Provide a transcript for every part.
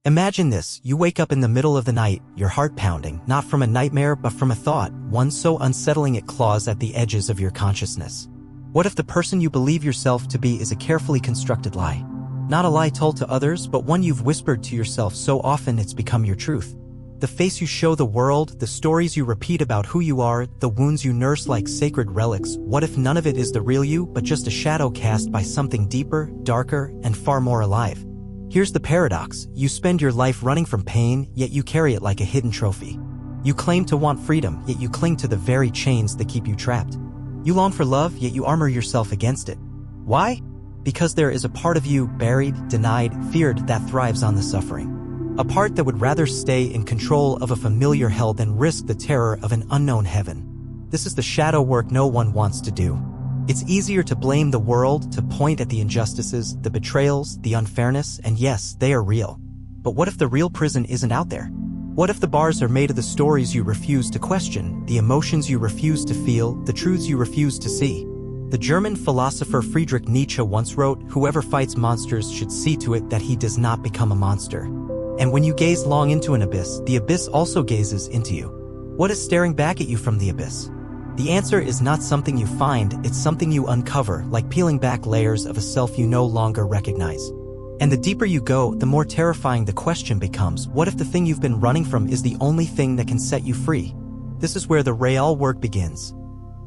Imagine this, you wake up in the middle of the night, your heart pounding, not from a nightmare but from a thought, one so unsettling it claws at the edges of your consciousness. What if the person you believe yourself to be is a carefully constructed lie? Not a lie told to others, but one you've whispered to yourself so often it's become your truth. The face you show the world, the stories you repeat about who you are, the wounds you nurse like sacred relics, what if none of it is the real you, but just a shadow cast by something deeper, darker, and far more alive? Here's the paradox, you spend your life running from pain, yet you carry it like a hidden trophy. You claim to want freedom, yet you cling to the very chains that keep you trapped. You long for love, yet you armor yourself against it. Why? Because there is a part of you, buried, denied, feared, that thrives on the suffering. A part that would rather stay in control of a familiar hell than risk the terror of an unknown heaven. This is the shadow work no one wants to do. It's easier to blame the world, to point at the injustices, the betrayals, the unfairness, and yes, they are real. But what if the real prison isn't out there? What if the bars are made of the stories you refuse to question, the emotions you refuse to feel, the truths you refuse to see? The German philosopher Friedrich Nietzsche once wrote, "Whoever fights monsters should see to it that he does not become a monster." And when you gaze long into an abyss, the abyss also gazes into you. What is staring back at you from the abyss? The answer is not something you find, it's something you uncover, like peeling back layers of a self you no longer recognize. And the deeper you go, the more terrifying the question becomes, what if the thing you've been running from is the only thing that can set you free? This is where the real work begins.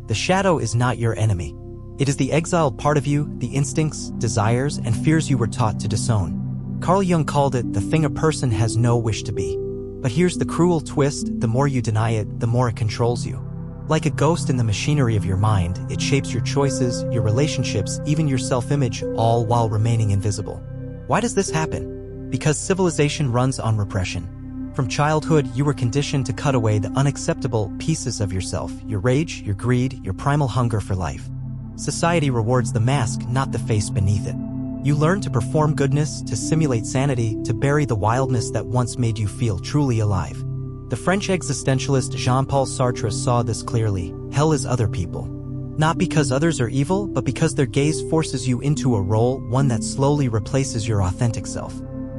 The shadow is not your enemy. It is the exiled part of you, the instincts, desires, and fears you were taught to disown. Carl Jung called it the thing a person has no wish to be. But here's the cruel twist, the more you deny it, the more it controls you. Like a ghost in the machinery of your mind, it shapes your choices, your relationships, even your self-image, all while remaining invisible. Why does this happen? Because civilization runs on repression. From childhood, you were conditioned to cut away the unacceptable pieces of yourself, your rage, your greed, your primal hunger for life. Society rewards the mask, not the face beneath it. You learn to perform goodness, to simulate sanity, to bury the wildness that once made you feel truly alive. The French existentialist Jean-Paul Sartre saw this clearly. Hell is other people. Not because others are evil, but because their gaze forces you into a role, one that slowly replaces your authentic self.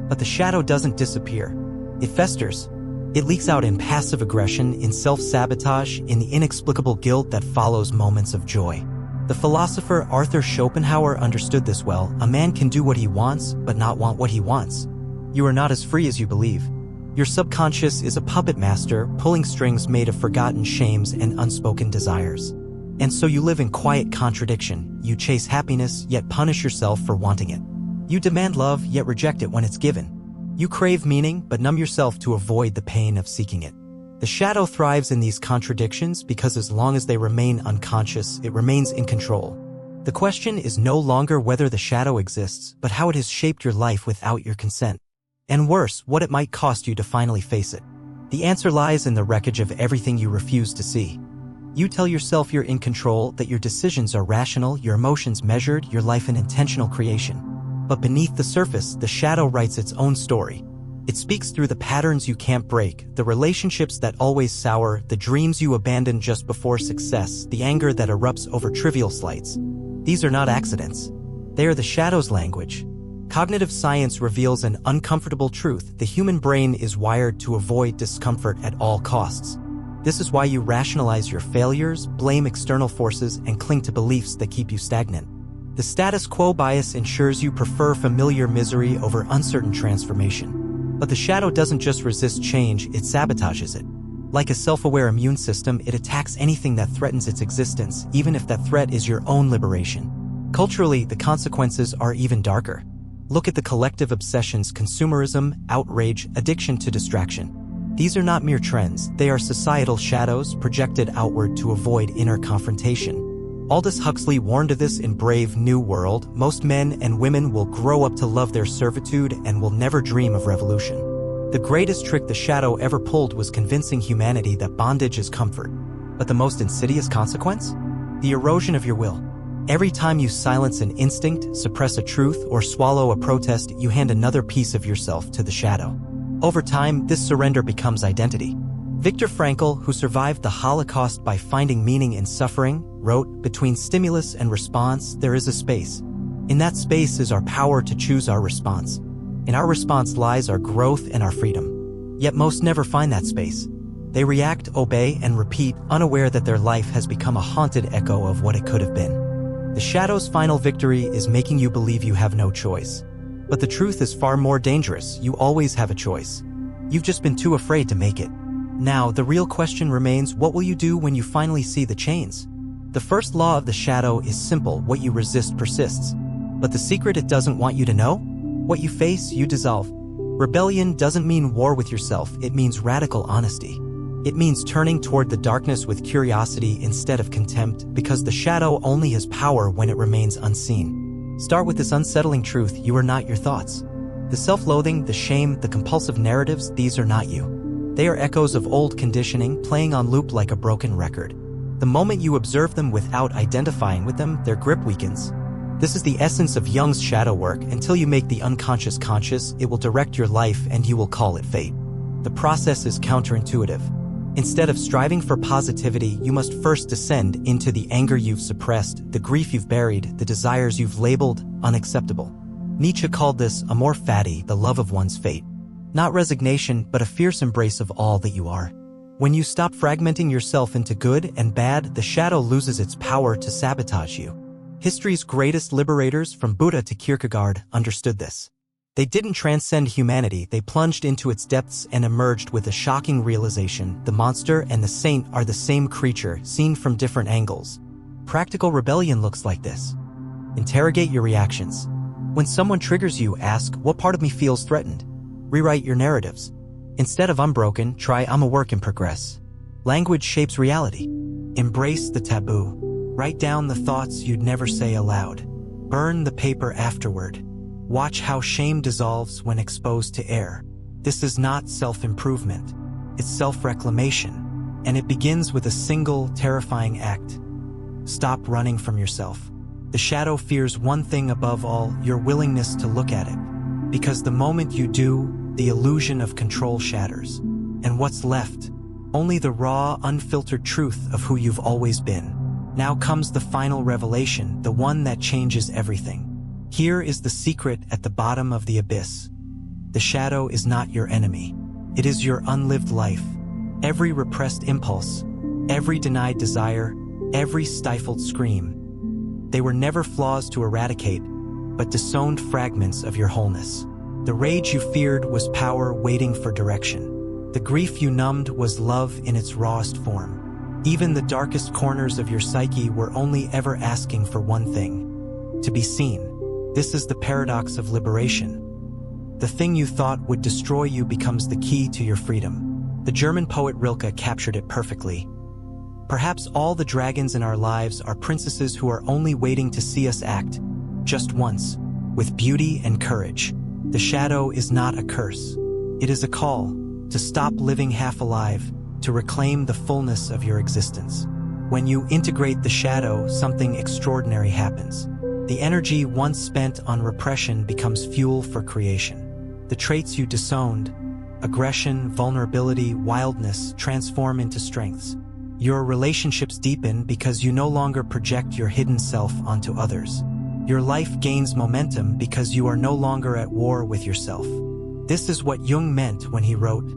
But the shadow doesn't disappear. It festers. It leaks out in passive aggression, in self-sabotage, in the inexplicable guilt that follows moments of joy. The philosopher Arthur Schopenhauer understood this well. A man can do what he wants, but not want what he wants. You are not as free as you believe. Your subconscious is a puppet master, pulling strings made of forgotten shames and unspoken desires. And so you live in quiet contradiction. You chase happiness, yet punish yourself for wanting it. You demand love, yet reject it when it's given. You crave meaning, but numb yourself to avoid the pain of seeking it. The shadow thrives in these contradictions because as long as they remain unconscious, it remains in control. The question is no longer whether the shadow exists, but how it has shaped your life without your consent. And worse, what it might cost you to finally face it. The answer lies in the wreckage of everything you refuse to see. You tell yourself you're in control, that your decisions are rational, your emotions measured, your life an intentional creation. But beneath the surface, the shadow writes its own story. It speaks through the patterns you can't break, the relationships that always sour, the dreams you abandon just before success, the anger that erupts over trivial slights. These are not accidents. They are the shadow's language. Cognitive science reveals an uncomfortable truth. The human brain is wired to avoid discomfort at all costs. This is why you rationalize your failures, blame external forces, and cling to beliefs that keep you stagnant. The status quo bias ensures you prefer familiar misery over uncertain transformation. But the shadow doesn't just resist change, it sabotages it. Like a self-aware immune system, it attacks anything that threatens its existence, even if that threat is your own liberation. Culturally, the consequences are even darker. Look at the collective obsessions: consumerism, outrage, addiction to distraction. These are not mere trends, they are societal shadows projected outward to avoid inner confrontation. Aldous Huxley warned of this in Brave New World. Most men and women will grow up to love their servitude and will never dream of revolution. The greatest trick the shadow ever pulled was convincing humanity that bondage is comfort. But the most insidious consequence? The erosion of your will. Every time you silence an instinct, suppress a truth, or swallow a protest, you hand another piece of yourself to the shadow. Over time, this surrender becomes identity. Viktor Frankl, who survived the Holocaust by finding meaning in suffering, wrote, "Between stimulus and response, there is a space. In that space is our power to choose our response." In our response lies our growth and our freedom. Yet most never find that space. They react, obey, and repeat, unaware that their life has become a haunted echo of what it could have been. The shadow's final victory is making you believe you have no choice. But the truth is far more dangerous. You always have a choice. You've just been too afraid to make it. Now, the real question remains, what will you do when you finally see the chains? The first law of the shadow is simple: what you resist persists. But the secret it doesn't want you to know? What you face, you dissolve. Rebellion doesn't mean war with yourself, it means radical honesty. It means turning toward the darkness with curiosity instead of contempt, because the shadow only has power when it remains unseen. Start with this unsettling truth: you are not your thoughts. The self-loathing, the shame, the compulsive narratives, these are not you. They are echoes of old conditioning, playing on loop like a broken record. The moment you observe them without identifying with them, their grip weakens. This is the essence of Jung's shadow work. Until you make the unconscious conscious, it will direct your life and you will call it fate. The process is counterintuitive. Instead of striving for positivity, you must first descend into the anger you've suppressed, the grief you've buried, the desires you've labeled unacceptable. Nietzsche called this amor fati, the love of one's fate. Not resignation, but a fierce embrace of all that you are. When you stop fragmenting yourself into good and bad, the shadow loses its power to sabotage you. History's greatest liberators, from Buddha to Kierkegaard, understood this. They didn't transcend humanity, they plunged into its depths and emerged with a shocking realization: the monster and the saint are the same creature, seen from different angles. Practical rebellion looks like this. Interrogate your reactions. When someone triggers you, ask, what part of me feels threatened? Rewrite your narratives. Instead of I'm broken, try I'm a work in progress. Language shapes reality. Embrace the taboo. Write down the thoughts you'd never say aloud. Burn the paper afterward. Watch how shame dissolves when exposed to air. This is not self-improvement. It's self-reclamation. And it begins with a single, terrifying act. Stop running from yourself. The shadow fears one thing above all: your willingness to look at it. Because the moment you do, the illusion of control shatters. And what's left? Only the raw, unfiltered truth of who you've always been. Now comes the final revelation, the one that changes everything. Here is the secret at the bottom of the abyss. The shadow is not your enemy. It is your unlived life. Every repressed impulse, every denied desire, every stifled scream. They were never flaws to eradicate, but disowned fragments of your wholeness. The rage you feared was power waiting for direction. The grief you numbed was love in its rawest form. Even the darkest corners of your psyche were only ever asking for one thing: to be seen. This is the paradox of liberation. The thing you thought would destroy you becomes the key to your freedom. The German poet Rilke captured it perfectly. Perhaps all the dragons in our lives are princesses who are only waiting to see us act, just once, with beauty and courage. The shadow is not a curse. It is a call to stop living half alive, to reclaim the fullness of your existence. When you integrate the shadow, something extraordinary happens. The energy once spent on repression becomes fuel for creation. The traits you disowned, aggression, vulnerability, wildness, transform into strengths. Your relationships deepen because you no longer project your hidden self onto others. Your life gains momentum because you are no longer at war with yourself. This is what Jung meant when he wrote,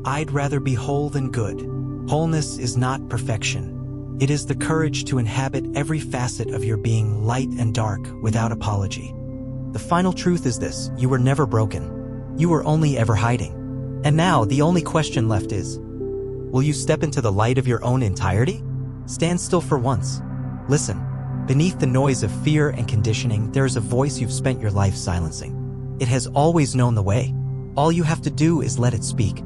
"I'd rather be whole than good." Wholeness is not perfection. It is the courage to inhabit every facet of your being, light and dark, without apology. The final truth is this: you were never broken. You were only ever hiding. And now the only question left is, will you step into the light of your own entirety? Stand still for once. Listen. Beneath the noise of fear and conditioning, there is a voice you've spent your life silencing. It has always known the way. All you have to do is let it speak.